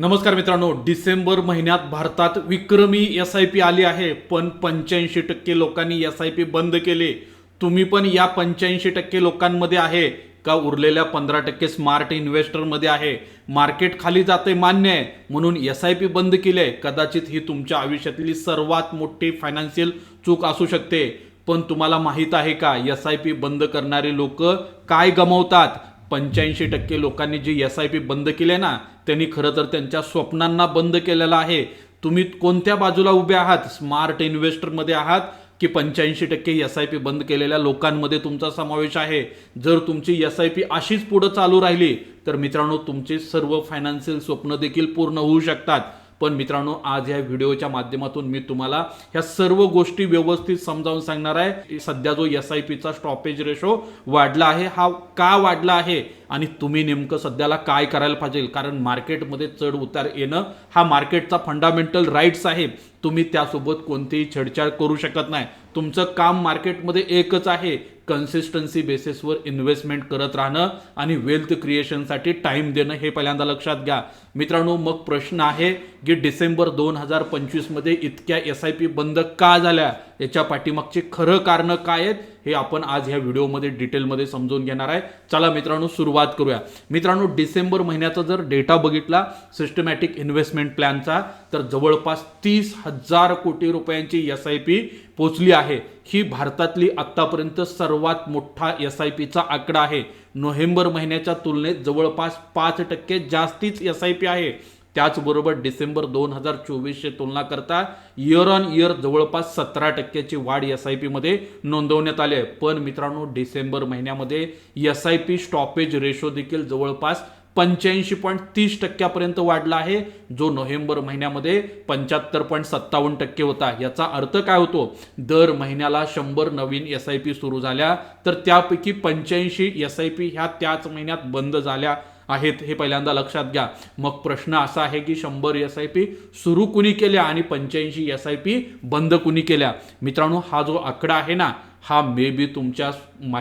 नमस्कार मित्रांनो, डिसेंबर महिन्यात भारतात विक्रमी SIP आली आहे, पण 85% लोकांनी SIP बंद केले. तुम्ही पण या 85% लोकांमध्ये आहे का? उरलेल्या 15% स्मार्ट इन्व्हेस्टरमध्ये आहे? मार्केट खाली जाते मान्य आहे, म्हणून SIP बंद केली आहे. कदाचित ही तुमच्या आयुष्यातली सर्वात मोठी फायनान्शियल चूक असू शकते. पण तुम्हाला माहीत आहे का, SIP बंद करणारे लोक काय गमावतात? 85% लोकांनी जी SIP बंद केली ना, त्यांनी खरं तर त्यांच्या स्वप्नांना बंद केलेलं आहे. तुम्ही कोणत्या बाजूला उभे आहात? स्मार्ट इन्व्हेस्टरमध्ये आहात की 85% SIP बंद केलेल्या लोकांमध्ये तुमचा समावेश आहे? जर तुमची SIP अशीच पुढे चालू राहिली तर मित्रांनो, तुमचे सर्व फायनान्शियल स्वप्न देखील पूर्ण होऊ शकतात. पण मित्रांनो, आज या व्हिडिओच्या माध्यमातून मी तुम्हाला ह्या सर्व गोष्टी व्यवस्थित समजावून सांगणार आहे. सध्या जो SIPचा स्टॉपेज रेशो वाढला आहे, हा का वाढला आहे आणि तुम्ही नेमकं सध्याला काय करायला पाहिजे? कारण मार्केटमध्ये चढ उतार येणं हा मार्केटचा फंडामेंटल राईट्स आहे. तुम्ही त्यासोबत कोणतीही छेडछाड करू शकत नाही. तुमचं काम मार्केटमध्ये एकच आहे, कन्सिस्टन्सी बेसिसवर इन्व्हेस्टमेंट करत राहणं आणि वेल्थ क्रिएशनसाठी टाइम देणं. हे पहिल्यांदा लक्षात घ्या मित्रांनो. मग प्रश्न आहे की डिसेंबर 2025 मध्ये इतक्या SIP बंद का झाल्या? याच्या पाठीमागचे खरं कारण काय आहेत हे आपण आज ह्या व्हिडिओमध्ये डिटेलमध्ये समजून घेणार आहे. चला मित्रांनो, सुरुवात करूया. मित्रांनो, डिसेंबर महिन्याचा जर डेटा बघितला सिस्टमॅटिक इन्व्हेस्टमेंट प्लॅनचा, तर जवळपास 30,000 कोटी रुपयांची SIP पोचली आहे. ही भारतातली आतापर्यंत सर्वात मोठा SIPचा आकडा आहे. नोव्हेंबर महिन्याच्या तुलनेत जवळपास 5% जास्तीच SIP आहे. त्याचबरोबर डिसेंबर 2024ची तुलना करता इयर ऑन इयर जवळपास 17%ची वाढ SIP मध्ये नोंदवण्यात आली आहे. पण मित्रांनो, डिसेंबर महिन्यामध्ये SIP स्टॉपेज रेशो देखील जवळपास 85.30% पर्यंत वाढला आहे, जो नोव्हेंबर महिन्यामध्ये 75.57% होता. याचा अर्थ काय होतो? दर महिन्याला 100 नवीन SIP सुरू झाल्या तर त्यापैकी 85 SIP ह्या त्याच महिन्यात बंद झाल्या आहेत. हे पहिल्यांदा लक्षात घ्या. मग प्रश्न असा आहे की 100 SIP सुरू कुणी केल्या आणि 85 SIP बंद कुणी केल्या? मित्रांनो, हा जो आकडा आहे ना, हा मे बी तुमच्या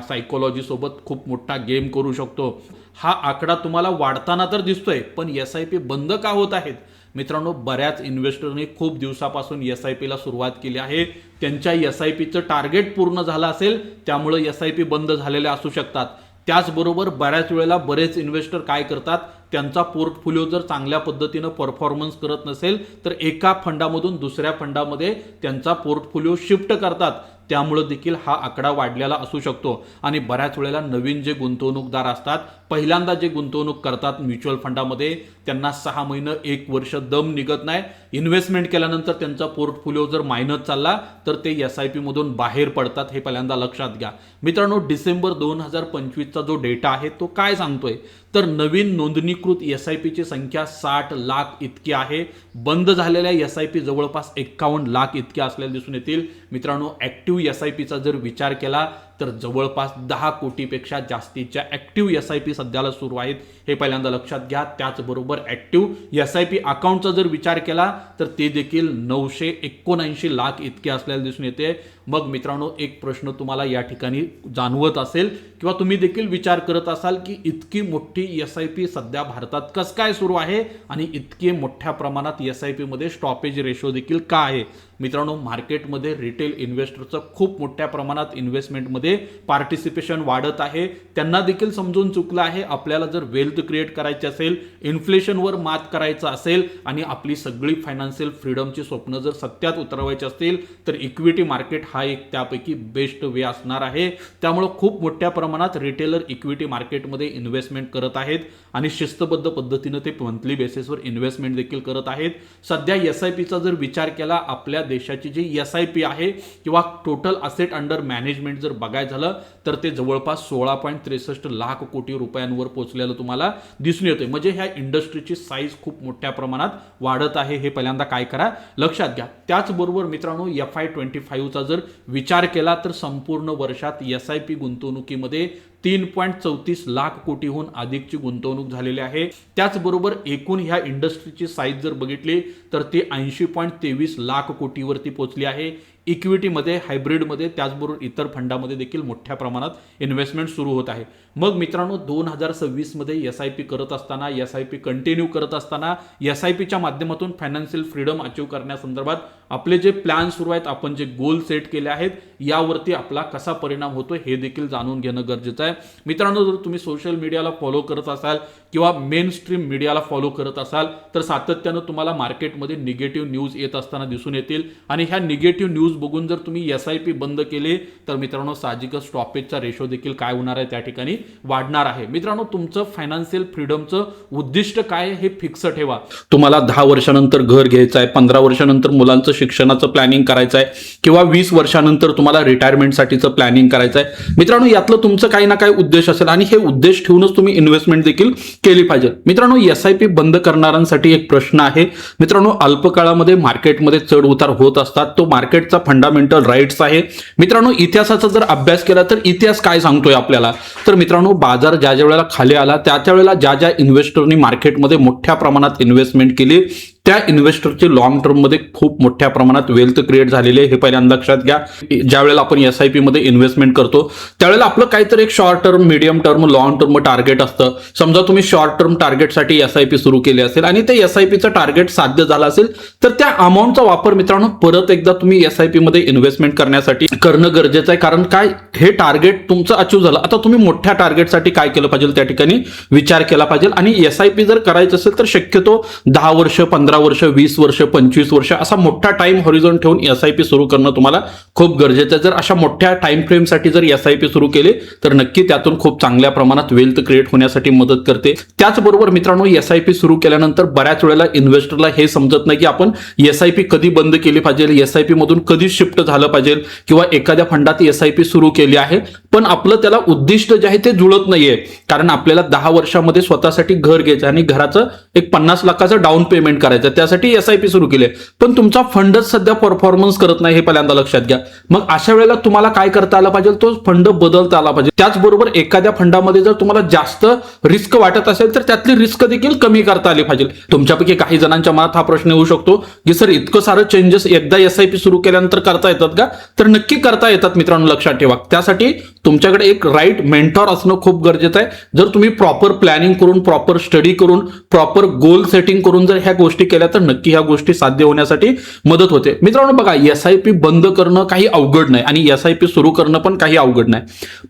सायकोलॉजी सोबत खूप मोठा गेम करू शकतो. हा आकडा तुम्हाला वाढताना तर दिसतोय, पण SIP बंद का होत आहेत? मित्रांनो, बऱ्याच इन्व्हेस्टरने खूप दिवसापासून SIP ला सुरुवात केली आहे. त्यांच्या SIPचं टार्गेट पूर्ण झालं असेल, त्यामुळे SIP बंद झालेले असू शकतात. त्याचबरोबर बऱ्याच वेळेला बरेच इन्व्हेस्टर काय करतात, त्यांचा पोर्टफोलिओ जर चांगल्या पद्धतीनं परफॉर्मन्स करत नसेल तर एका फंडामधून दुसऱ्या फंडामध्ये त्यांचा पोर्टफोलिओ शिफ्ट करतात. त्यामुळे देखील हा आकडा वाढलेला असू शकतो. आणि बऱ्याच वेळेला नवीन जे गुंतवणूकदार असतात, पहिल्यांदा जे गुंतवणूक करतात म्युच्युअल फंडामध्ये, त्यांना 6 महिने 1 वर्ष दम निघत नाही. इन्व्हेस्टमेंट केल्यानंतर त्यांचा पोर्टफोलिओ जर मायनस चालला तर ते SIP मधून बाहेर पडतात. हे पहिल्यांदा लक्षात घ्या. मित्रांनो, डिसेंबर 2025चा जो डेटा आहे तो काय सांगतोय, तर नवीन नोंदणीकृत SIP ची संख्या 60 लाख इतकी आहे. बंद झालेल्या SIP जवळपास 51 लाख इतक्या असलेल्या दिसून येतील. मित्रांनो, ऍक्टिव्ह SIPचा जर विचार केला तर जवळपास 10 कोटीपेक्षा जास्तीच्या ऍक्टिव्ह SIP सध्याला सुरू आहेत. हे पहिल्यांदा लक्षात घ्या. त्याचबरोबर ऍक्टिव्ह SIP अकाउंटचा जर विचार केला तर ते देखील 979 लाख इतके असलेले दिसून येते. मग मित्रांनो, एक प्रश्न तुम्हाला या ठिकाणी जाणवत असेल किंवा तुम्ही देखील विचार करत असाल की इतकी मोठी SIP सध्या भारतात कसं काय सुरू आहे आणि इतके मोठ्या प्रमाणात SIP मध्ये स्टॉपेज रेशो देखील का आहे? मित्रांनो, मार्केटमध्ये रिटेल इन्व्हेस्टरचं खूप मोठ्या प्रमाणात इन्व्हेस्टमेंटमध्ये पार्टिसिपेशन वाढत आहे. त्यांना देखील समजून चुकलं आहे, आपल्याला जर वेल्थ क्रिएट करायची असेल, इन्फ्लेशनवर मात करायचं असेल आणि आपली सगळी फायनान्शियल फ्रीडमची स्वप्न जर सत्यात उतरवायची असतील तर इक्विटी मार्केट हा एक त्यापैकी बेस्ट वे असणार आहे. त्यामुळे खूप मोठ्या प्रमाणात रिटेलर इक्विटी मार्केटमध्ये इन्व्हेस्टमेंट करत आहेत आणि शिस्तबद्ध पद्धतीने ते मंथली बेसिसवर इन्व्हेस्टमेंट देखील करत आहेत. सध्या SIPचा जर विचार केला, आपल्या देशाची जी SIP आहे किंवा टोटल असेट अंडर मॅनेजमेंट जर बघायचं झालं तर ते जवळपास 16.63 लाख कोटी रुपयांवर पोहोचलेलं तुम्हाला दिसून येते. म्हणजे ह्या इंडस्ट्रीची साईज खूप मोठ्या प्रमाणात वाढत आहे. हे पहिल्यांदा काय करा, लक्षात घ्या. त्याचबरोबर मित्रांनो, FY25चा जर विचार केला तर संपूर्ण वर्षात SIP गुंतवणुकीमध्ये 3.34 लाख कोटीहून अधिकची गुंतवणूक झालेली आहे. त्याचबरोबर एकूण ह्या इंडस्ट्रीची साईज जर बघितली तर ती 80.23 लाख कोटीवरती पोहोचली आहे. इक्विटीमध्ये, हायब्रिडमध्ये, त्याचबरोबर इतर फंडामध्ये देखील मोठ्या प्रमाणात इन्व्हेस्टमेंट सुरू होत आहे. मग मित्रांनो 2026 मध्ये SIP करत असताना, SIP कंटिन्यू करत असताना, SIPच्या माध्यमातून फायनान्शियल फ्रीडम अचीव करण्यासंदर्भात आपले जे प्लॅन सुरू आहेत, आपण जे गोल सेट केले आहेत, यावरती आपला कसा परिणाम होतो हे देखील जाणून घेणं गरजेचं आहे. मित्रांनो जर तुम्ही सोशल मीडियाला फॉलो करत असाल किंवा मेन स्ट्रीम मीडियाला फॉलो करत असाल तर सातत्यानं तुम्हाला मार्केटमध्ये निगेटिव्ह न्यूज येत असताना दिसून येतील आणि ह्या निगेटिव्ह न्यूज बघून जर तुम्ही SIP बंद केले तर मित्रांनो साहजिकच स्टॉपेजचा रेशो देखील काय होणार आहे, त्या ठिकाणी वाढणार आहे. मित्रांनो तुमचं फायनान्शियल फ्रीडमचं उद्दिष्ट काय हे फिक्स ठेवा. तुम्हाला 10 वर्षानंतर घर घ्यायचं आहे, 15 वर्षानंतर मुलांचं शिक्षणाचं प्लॅनिंग करायचं आहे किंवा 20 वर्षानंतर तुम्हाला रिटायरमेंटसाठीचं प्लॅनिंग करायचं आहे. मित्रांनो यातलं तुमचं काही ना काही उद्देश असेल आणि हे उद्देश ठेवूनच तुम्ही इन्व्हेस्टमेंट देखील केली पाहिजे. मित्रांनो SIP बंद करणाऱ्यांसाठी एक प्रश्न आहे. मित्रांनो अल्पकाळामध्ये मार्केटमध्ये चढ उतार होत असतात, तो मार्केटचा फंडामेंटल राईट्स आहे. मित्रांनो इतिहासाचा जर अभ्यास केला तर इतिहास काय सांगतोय आपल्याला, तर मित्रांनो बाजार ज्या ज्या वेळेला खाली आला त्या वेळेला ज्या ज्या इन्व्हेस्टरनी मार्केटमध्ये मोठ्या प्रमाणात इन्व्हेस्टमेंट केली त्या इन्व्हेस्टरचे लॉंग टर्म मध्ये खूप मोठ्या प्रमाणात वेल्थ क्रिएट झालेले हे पहिल्यांदा लक्षात घ्या. ज्या वेळेला आपण SIP मध्ये इन्व्हेस्टमेंट करतो त्यावेळेला आपलं काहीतरी एक short term, medium term, long term target असतं. समजा तुम्ही शॉर्ट टर्म टार्गेटसाठी SIP सुरू केले असेल आणि ते SIPचं टार्गेट साध्य झालं असेल तर त्या अमाऊंटचा वापर मित्रांनो परत एकदा तुम्ही SIP मध्ये इन्व्हेस्टमेंट करण्यासाठी करणं गरजेचं आहे. कारण काय हे टार्गेट तुमचं अचीव झालं, आता तुम्ही मोठ्या टार्गेटसाठी काय केलं पाहिजे त्या ठिकाणी विचार केला पाहिजे. आणि SIP जर करायचं असेल तर शक्यतो 10 वर्ष, 15 वर्ष, 20 वर्ष, 25 वर्ष असा मोठा टाइम हॉरिझॉन ठेवून SIP सुरू करणं तुम्हाला खूप गरजेचं आहे. जर अशा मोठ्या टाइम फ्रेमसाठी जर SIP सुरू केले तर नक्की त्यातून खूप चांगल्या प्रमाणात वेल्थ क्रिएट होण्यासाठी मदत करते. त्याचबरोबर मित्रांनो SIP सुरू केल्यानंतर बऱ्याच वेळेला इन्व्हेस्टरला हे समजत नाही की आपण SIP कधी बंद केली पाहिजे, SIP मधून कधी शिफ्ट झालं पाहिजे किंवा एखाद्या फंडात SIP सुरू केली आहे पण आपलं त्याला उद्दिष्ट जे आहे ते जुळत नाहीये. कारण आपल्याला 10 वर्षामध्ये स्वतःसाठी घर घ्यायचं आणि घराचं एक 50 लाखाचं डाऊन पेमेंट करायचं, त्यासाठी SIP सुरू केले पण तुमचा फंडच सध्या परफॉर्मन्स करत नाही हे पहिल्यांदा लक्षात घ्या. मग अशा वेळेला तुम्हाला काय करता आलं पाहिजे, तो फंड बदलता आला पाहिजे. त्याचबरोबर एखाद्या फंडामध्ये जर तुम्हाला जास्त रिस्क वाटत असेल तर त्यातली रिस्क देखील कमी करता आली पाहिजे. तुमच्यापैकी काही जणांच्या मनात हा प्रश्न येऊ शकतो की सर इतकं सारं चेंजेस एकदा SIP सुरू केल्यानंतर करता येतात का, तर नक्की करता येतात मित्रांनो, लक्षात ठेवा. त्यासाठी तुमच्याकडे एक राईट मेंटॉर असणं खूप गरजेचं आहे. जर तुम्ही प्रॉपर प्लॅनिंग करून, प्रॉपर स्टडी करून, प्रॉपर गोल सेटिंग करून जर ह्या गोष्टी केल्या तर नक्की ह्या गोष्टी साध्य होण्यासाठी मदत होते. मित्रांनो बघा SIP बंद करणं काही अवघड नाही आणि SIP सुरू करणं पण काही अवघड नाही,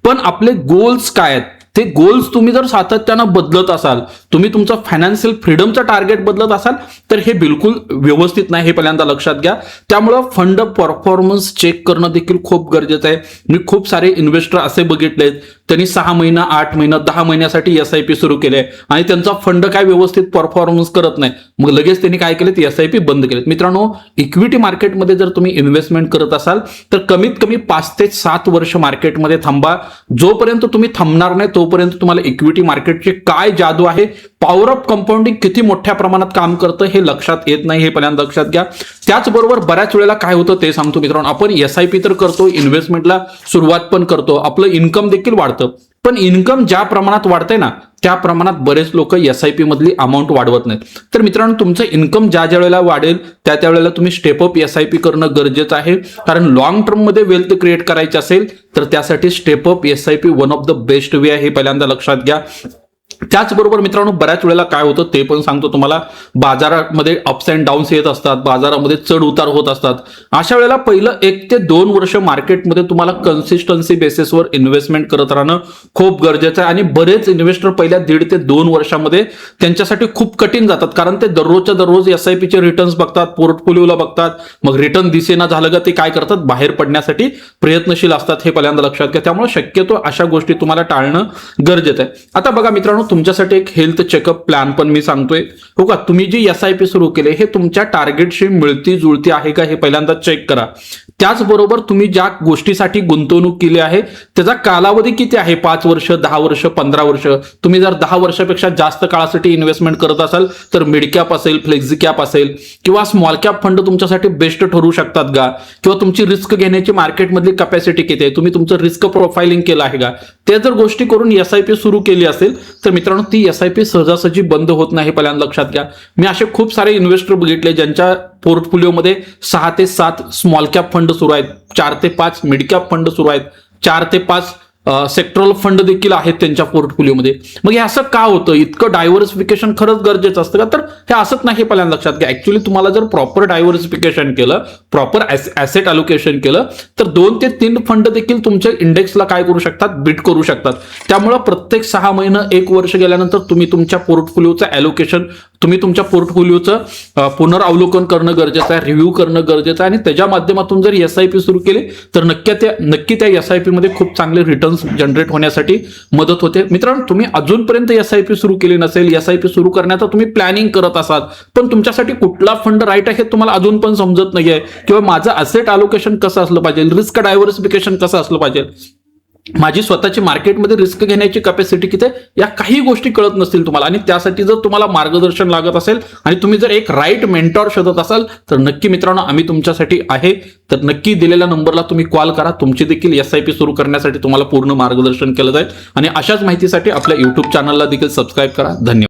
पण आपले गोल्स काय आहेत ते गोल्स तुम्ही जर सातत्यानं बदलत असाल, तुम्ही तुमचं फायनान्शियल फ्रीडमचं टार्गेट बदलत असाल तर हे बिलकुल व्यवस्थित नाही हे पहिल्यांदा लक्षात घ्या. त्यामुळं फंड परफॉर्मन्स चेक करणं देखील खूप गरजेचं आहे. मी खूप सारे इन्व्हेस्टर असे बघितलेत त्यांनी 6 महिना, 8 महिना, 10 महिन्यासाठी SIP सुरू केले आणि त्यांचा फंड काय व्यवस्थित परफॉर्मन्स करत नाही, मग लगेच त्यांनी काय केले SIP बंद केलेत. मित्रांनो इक्विटी मार्केटमध्ये जर तुम्ही इन्व्हेस्टमेंट करत असाल तर कमीत कमी 5 ते 7 वर्ष मार्केटमध्ये थांबा. जोपर्यंत तुम्ही थांबणार नाही तोपर्यंत तुम्हाला इक्विटी मार्केटची काय जादू आहे, पॉवर ऑफ कंपाऊंडिंग किती मोठ्या प्रमाणात काम करतं हे लक्षात येत नाही हे पहिल्यांदा लक्षात घ्या. त्याचबरोबर बऱ्याच वेळेला काय होतं ते सांगतो मित्रांनो, आपण SIP तर करतो, इन्व्हेस्टमेंटला सुरुवात पण करतो, आपलं इन्कम देखील वाढतं, पण इन्कम ज्या प्रमाणात वाढतंय ना त्या प्रमाणात बरेच लोक SIP मधली अमाऊंट वाढवत नाहीत. तर मित्रांनो तुमचं इन्कम ज्या ज्या वेळेला वाढेल त्या वेळेला तुम्ही स्टेप अप SIP करणं गरजेचं आहे. कारण लॉंग टर्म मध्ये वेल्थ क्रिएट करायची असेल तर त्यासाठी step up SIP one of the best way आहे हे पहिल्यांदा लक्षात घ्या. त्याचबरोबर मित्रांनो बऱ्याच वेळेला काय होतं ते पण सांगतो तुम्हाला, बाजारामध्ये अप्स अँड डाऊन्स येत असतात, बाजारामध्ये चढ उतार होत असतात. अशा वेळेला पहिलं 1 ते 2 वर्ष मार्केटमध्ये तुम्हाला कन्सिस्टन्सी बेसिसवर इन्व्हेस्टमेंट करत राहणं खूप गरजेचं आहे. आणि बरेच इन्व्हेस्टर पहिल्या 1.5 ते 2 वर्षामध्ये त्यांच्यासाठी खूप कठीण जातात, कारण ते दररोजच्या दररोज SIPचे रिटर्न्स बघतात, पोर्टफोलिओला बघतात, मग रिटर्न दिसेना झालं का ते काय करतात, बाहेर पडण्यासाठी प्रयत्नशील असतात हे पहिल्यांदा लक्षात घ्या. त्यामुळे शक्यतो अशा गोष्टी तुम्हाला टाळणं गरजेचं आहे. आता बघा मित्रांनो तुमच्यासाठी एक हेल्थ चेकअप प्लॅन पण मी सांगतोय हो का. तुम्ही जी SIP सुरू केले हे तुमच्या टार्गेटशी मिळती जुळती आहे का हे पहिल्यांदा चेक करा. त्याचबरोबर तुम्ही ज्या गोष्टीसाठी गुंतवणूक केली आहे त्याचा कालावधी किती आहे, 5 वर्ष, 10 वर्ष, 15 वर्ष. तुम्ही जर 10 वर्षापेक्षा जास्त काळासाठी इन्व्हेस्टमेंट करत असाल तर मिड कॅप असेल, फ्लेक्झी कॅप असेल किंवा स्मॉल कॅप फंड तुमच्यासाठी बेस्ट ठरू शकतात का, किंवा तुमची रिस्क घेण्याची मार्केटमधली कॅपॅसिटी किती आहे, तुम्ही तुमचं रिस्क प्रोफाइलिंग केलं आहे का, ते जर गोष्टी करून SIP सुरू केली असेल तर मित्रांनो ती SIP सहजासहजी बंद होत नाही, पहिल्यांदा लक्षात घ्या. मी असे खूप सारे इन्व्हेस्टर बघितले ज्यांच्या पोर्टफोलिओमध्ये 6 ते 7 स्मॉल कॅप फंड सुरू आहेत, 4 ते 5 मिड कॅप फंड सुरू आहेत, 4 ते 5 सेक्टरल फंड देखील आहेत त्यांच्या पोर्टफोलिओमध्ये. मग हे असं का होतं? इतकं डायव्हर्सिफिकेशन खरंच गरजेचं असतं का? तर हे असंच नाही, पहिल्यांदा लक्षात घ्या. ऍक्च्युली तुम्हाला जर प्रॉपर डायव्हर्सिफिकेशन केलं, प्रॉपर ऍसेट अलोकेशन केलं, तर 2 ते 3 फंड देखील तुमच्या इंडेक्सला काय करू शकतात? बीट करू शकतात. त्यामुळे प्रत्येक 6 महिने 1 वर्ष गेल्यानंतर तुम्ही तुमच्या पोर्टफोलिओचं अलोकेशन, तुम्ही तुमच्या पोर्टफोलिओचं पुनरावलोकन करणं गरजेचं आहे, रिव्ह्यू करणं गरजेचं आहे. आणि त्याच्या माध्यमातून जर SIP सुरू केली तर नक्की त्या SIP मध्ये खूप चांगले रिटर्न्स जनरेट होण्यासाठी मदत होते. मित्रांनो तुम्ही अजूनपर्यंत SIP सुरू केली नसेल, SIP सुरू करण्याचा तुम्ही प्लॅनिंग करत असाल, पण तुमच्यासाठी कुठला फंड राईट आहे तुम्हाला अजून पण समजत नाहीये, किंवा माझं असेट अलोकेशन कसं असलं पाहिजे, रिस्क डायव्हर्सिफिकेशन कसं असलं पाहिजे, माझी स्वतःची मार्केटमध्ये रिस्क घेण्याची कॅपॅसिटी किती आहे, या काही गोष्टी कळत नसतील तुम्हाला, आणि त्यासाठी जर तुम्हाला मार्गदर्शन लागत असेल आणि तुम्ही जर एक राईट मेंटॉर शोधत असाल, तर नक्की मित्रांनो आम्ही तुमच्यासाठी आहे. तर नक्की दिलेल्या नंबरला तुम्ही कॉल करा. तुमची देखील SIP सुरू करण्यासाठी तुम्हाला पूर्ण मार्गदर्शन केलं जाईल. आणि अशाच माहितीसाठी आपल्या YouTube चॅनलला देखील सबस्क्राईब करा. धन्यवाद.